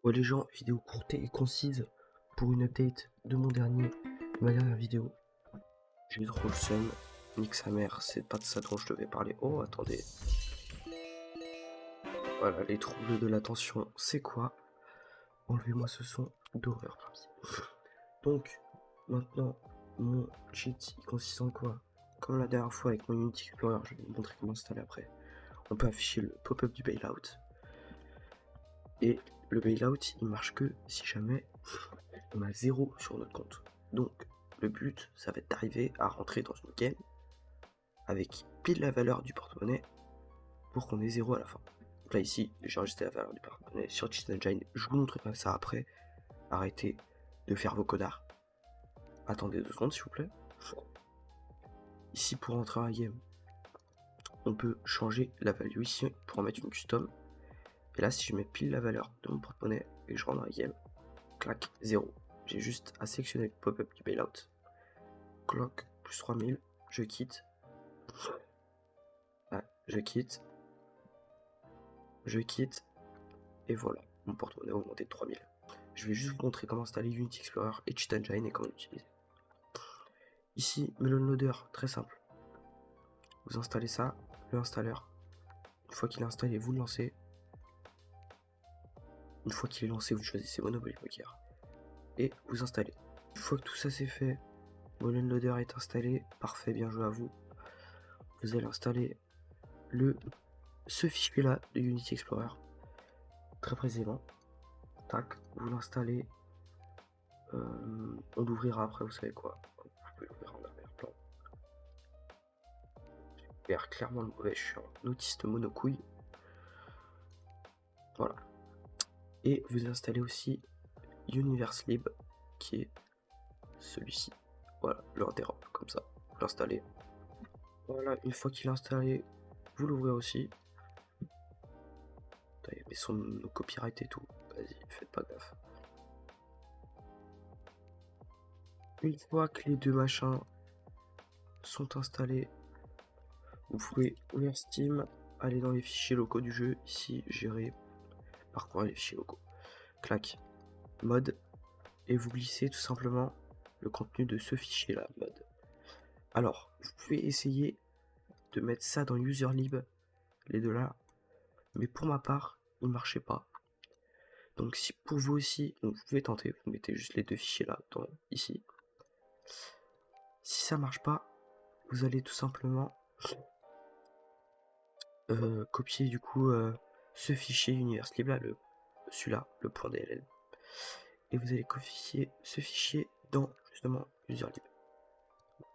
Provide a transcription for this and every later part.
Ouais les gens, vidéo courte et concise pour une update de ma dernière vidéo. J'ai eu trop le seum, nique sa mère, c'est pas de ça dont je devais parler. Oh attendez, voilà les troubles de l'attention, c'est quoi? Enlevez-moi ce son d'horreur par pitié. Donc, maintenant, mon cheat il consiste en quoi? Comme la dernière fois avec mon Unity Explorer, je vais vous montrer comment installer après. On peut afficher le pop-up du bailout. Et le bailout, il marche que si jamais on a 0 sur notre compte. Donc, le but, ça va être d'arriver à rentrer dans une game avec pile la valeur du porte-monnaie pour qu'on ait 0 à la fin. Donc là, ici, j'ai enregistré la valeur du porte-monnaie sur Cheat Engine. Je vous montrerai ça après. Arrêtez de faire vos connards. Attendez 2 secondes, s'il vous plaît. Ici, pour rentrer en game, on peut changer la value ici pour en mettre une custom. Et là, si je mets pile la valeur de mon porte-monnaie et que je rentre dans la game, clac, 0. J'ai juste à sélectionner le pop-up du bailout. Clock plus 3000, je quitte. Ah, je quitte, et voilà, mon porte-monnaie a augmenté de 3000. Je vais juste vous montrer comment installer Unity Explorer et Cheat Engine et comment l'utiliser. Ici, Melon Loader, très simple. Vous installez ça, le installeur. Une fois qu'il est installé, vous le lancez. Une fois qu'il est lancé, vous choisissez Monopoly Poker et vous installez. Une fois que tout ça c'est fait, Melon Loader est installé, parfait, bien joué à vous. Vous allez installer ce fichier là de Unity Explorer, très précisément. Tac, vous l'installez. On l'ouvrira après, vous savez quoi. Vous pouvez l'ouvrir en arrière-plan. J'ai clairement le mauvais, je suis un autiste monocouille. Voilà. Et vous installez aussi Universe.lib, qui est celui-ci. Voilà, le interop, comme ça. Vous l'installez. Voilà, une fois qu'il est installé, vous l'ouvrez aussi. Putain, il y a son copyright et tout. Vas-y, faites pas gaffe. Une fois que les deux machins sont installés, vous pouvez ouvrir Steam, aller dans les fichiers locaux du jeu, ici, gérer, parcourir les fichiers locaux. Clac, mode, et vous glissez tout simplement le contenu de ce fichier là, mode. Alors, vous pouvez essayer de mettre ça dans userlib, les deux là, mais pour ma part, il ne marchait pas. Donc si pour vous aussi, donc vous pouvez tenter, vous mettez juste les deux fichiers là, ici. Si ça marche pas, vous allez tout simplement copier du coup ce fichier universelib là, celui-là, le .dll, et vous allez copier ce fichier dans justement userlib.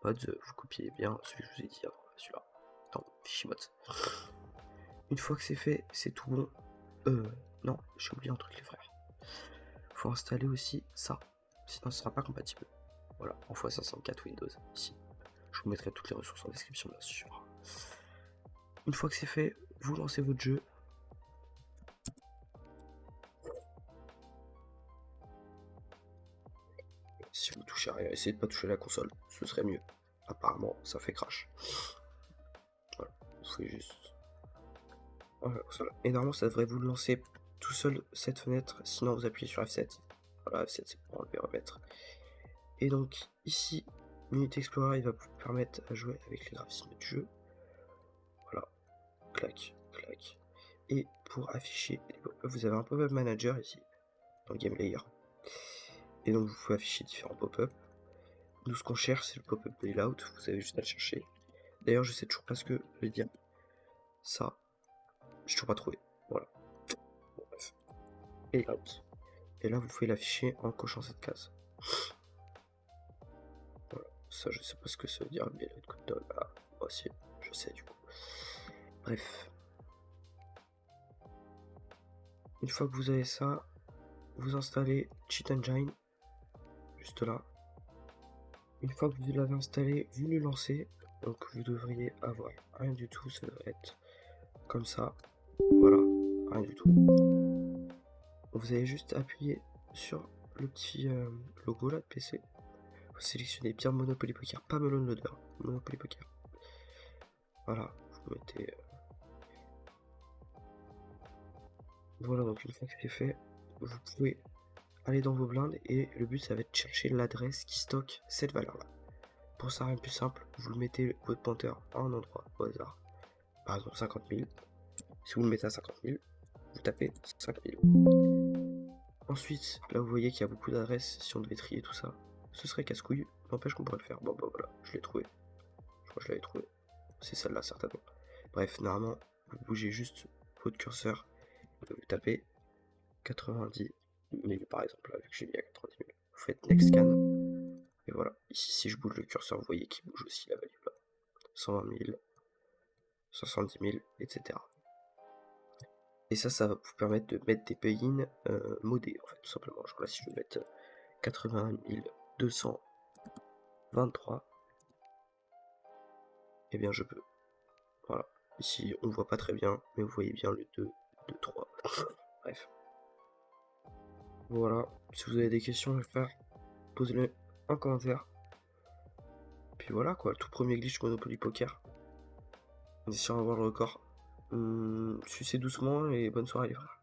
Mods, vous copiez bien celui que je vous ai dit avant, celui-là, dans fichier mods. Une fois que c'est fait, c'est tout bon. Non, j'ai oublié un truc les frères. Faut installer aussi ça, sinon ce sera pas compatible. Voilà, en x504 Windows, ici. Je vous mettrai toutes les ressources en description bien sûr. Une fois que c'est fait, vous lancez votre jeu. Si vous touchez à rien, essayez de pas toucher la console, ce serait mieux. Apparemment, ça fait crash. Voilà, vous faites juste. Voilà, et normalement, ça devrait vous lancer tout seul cette fenêtre, sinon vous appuyez sur F7. Voilà, F7 c'est pour enlever remettre. Et donc, ici, Unity Explorer il va vous permettre à jouer avec les graphismes du jeu. Voilà, clac, clac. Et pour afficher les pop-up, vous avez un pop-up manager ici, dans le game layer. Et donc, vous pouvez afficher différents pop-up. Nous, ce qu'on cherche, c'est le pop-up bailout. Vous avez juste à le chercher. D'ailleurs, je sais toujours pas ce que je vais dire. Ça, j'ai toujours pas trouvé. Voilà. Bon, bref. Bailout. Et là, vous pouvez l'afficher en cochant cette case. Voilà. Ça, je sais pas ce que ça veut dire. Bailout code. Ah, moi aussi, je sais du coup. Bref. Une fois que vous avez ça, vous installez Cheat Engine. Juste là. Une fois que vous l'avez installé, vous le lancez. Donc vous devriez avoir rien du tout. Ça devrait être comme ça. Voilà. Rien du tout. Vous allez juste appuyer sur le petit logo là de PC. Vous sélectionnez bien Monopoly Poker, pas Melon Loader, Monopoly Poker. Voilà, vous mettez. Voilà, donc une fois que c'est fait, vous pouvez aller dans vos blindes et le but ça va être de chercher l'adresse qui stocke cette valeur là. Pour ça rien de plus simple, vous le mettez votre pointeur à un endroit au hasard, par exemple 50 000. Si vous le mettez à 50 000, vous tapez 5 000. Ensuite, là vous voyez qu'il y a beaucoup d'adresses, si on devait trier tout ça, ce serait casse-couille, n'empêche qu'on pourrait le faire. Bon bah voilà, je l'ai trouvé. Je crois que je l'avais trouvé. C'est celle-là certainement. Bref, normalement, vous bougez juste votre curseur, vous tapez 90 000 par exemple, là, vu que j'ai mis à 90 000. Vous faites Next Scan, et voilà. Ici, si je bouge le curseur, vous voyez qu'il bouge aussi la value là. 120 000, 70 000, etc. Et ça va vous permettre de mettre des plugins modés, en fait, tout simplement. Genre là, si je veux mettre 81 223, eh bien je peux. Voilà. Ici, on ne voit pas très bien, mais vous voyez bien le 2, 2, 3. Bref. Voilà. Si vous avez des questions à faire, posez-les en commentaire. Puis voilà quoi, le tout premier glitch Monopoly Poker. On est sûr d'avoir le record. Sucez doucement et bonne soirée les frères.